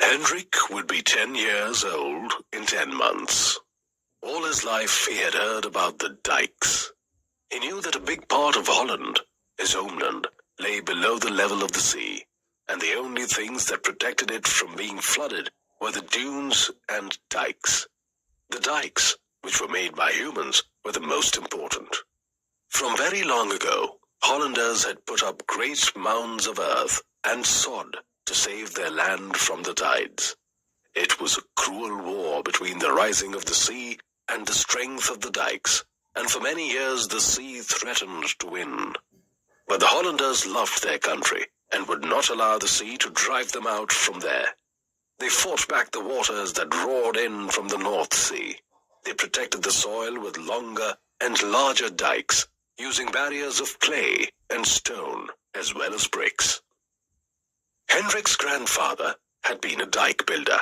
Hendrik would be 10 years old in 10 months. All his life he had heard about the dikes. He knew that a big part of Holland, his homeland, lay below the level of the sea, and the only things that protected it from being flooded were the dunes and dikes. The dikes, which were made by humans, were the most important. From very long ago, Hollanders had put up great mounds of earth and sod to save their land from the tides. It was a cruel war between the rising of the sea and the strength of the dikes, and for many years the sea threatened to win. But the Hollanders loved their country and would not allow the sea to drive them out from there. They fought back the waters that roared in from the North Sea. They protected the soil with longer and larger dikes, using barriers of clay and stone as well as bricks. Hendrik's grandfather had been a dike builder.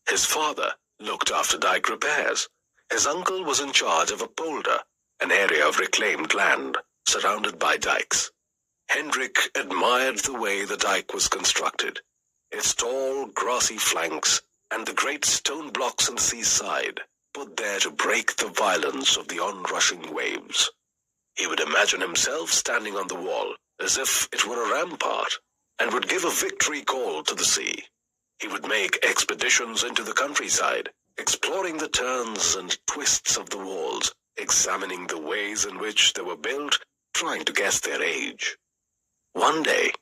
His father looked after dike repairs. His uncle was in charge of a polder, an area of reclaimed land surrounded by dikes. Hendrik admired the way the dike was constructed, its tall, grassy flanks, and the great stone blocks on the seaside, put there to break the violence of the onrushing waves. He would imagine himself standing on the wall, as if it were a rampart, and would give a victory call to the sea. He would make expeditions into the countryside, exploring the turns and twists of the walls, examining the ways in which they were built, trying to guess their age. One day,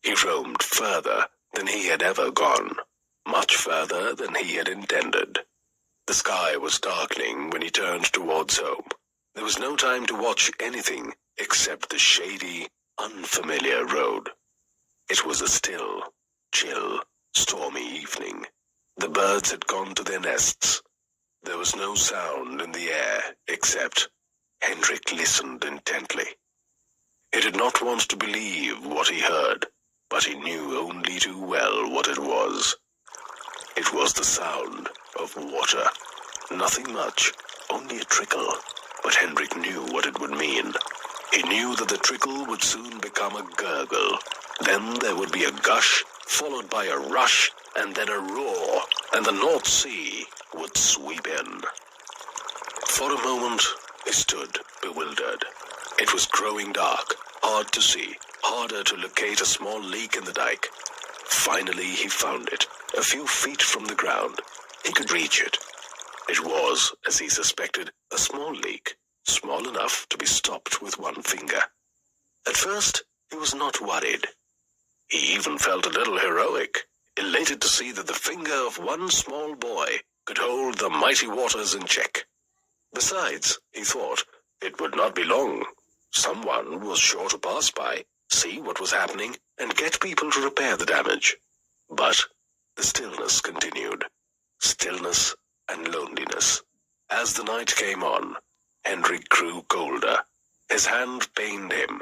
he roamed further than he had ever gone, much further than he had intended. The sky was darkening when he turned towards home. There was no time to watch anything except the shady, unfamiliar road. It was a still, chill, stormy evening. The birds had gone to their nests. There was no sound in the air except Hendrik listened intently. He did not want to believe what he heard, but he knew only too well what it was. It was the sound of water. Nothing much, only a trickle, but Hendrik knew what it would mean. He knew that the trickle would soon become a gurgle. Then there would be a gush, followed by a rush, and then a roar, and the North Sea would sweep in. For a moment, he stood bewildered. It was growing dark, hard to see, harder to locate a small leak in the dike. Finally, he found it, a few feet from the ground. He could reach it. It was, as he suspected, a small leak, small enough to be stopped with one finger. At first, he was not worried. He even felt a little heroic, elated to see that the finger of one small boy could hold the mighty waters in check. Besides, he thought, it would not be long. Someone was sure to pass by, see what was happening, and get people to repair the damage. But the stillness continued. Stillness and loneliness. As the night came on, Hendrik grew colder. His hand pained him.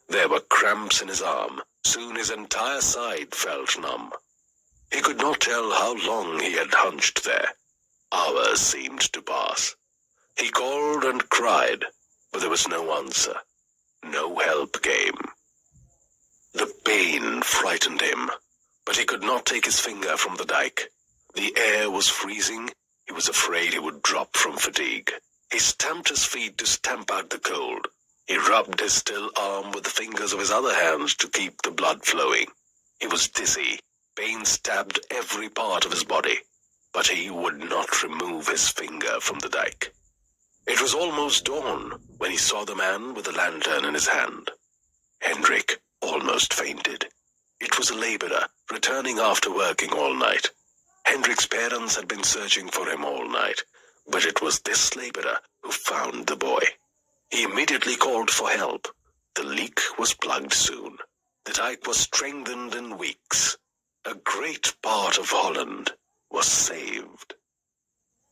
There were cramps in his arm. Soon his entire side felt numb. He could not tell how long he had hunched there. Hours seemed to pass. He called and cried, but there was no answer. No help came. The pain frightened him, but he could not take his finger from the dike. The air was freezing. He was afraid he would drop from fatigue. He stamped his feet to stamp out the cold. He rubbed his still arm with the fingers of his other hand to keep the blood flowing. He was dizzy. Pain stabbed every part of his body, but he would not remove his finger from the dike. It was almost dawn when he saw the man with the lantern in his hand. Hendrik almost fainted. It was a laborer returning after working all night. Hendrik's parents had been searching for him all night, but it was this laborer who found the boy. He immediately called for help. The leak was plugged soon. The dike was strengthened in weeks. A great part of Holland was saved.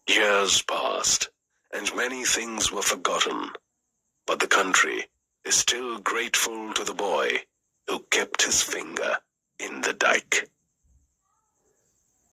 Years passed, and many things were forgotten, but the country is still grateful to the boy who kept his finger in the dike.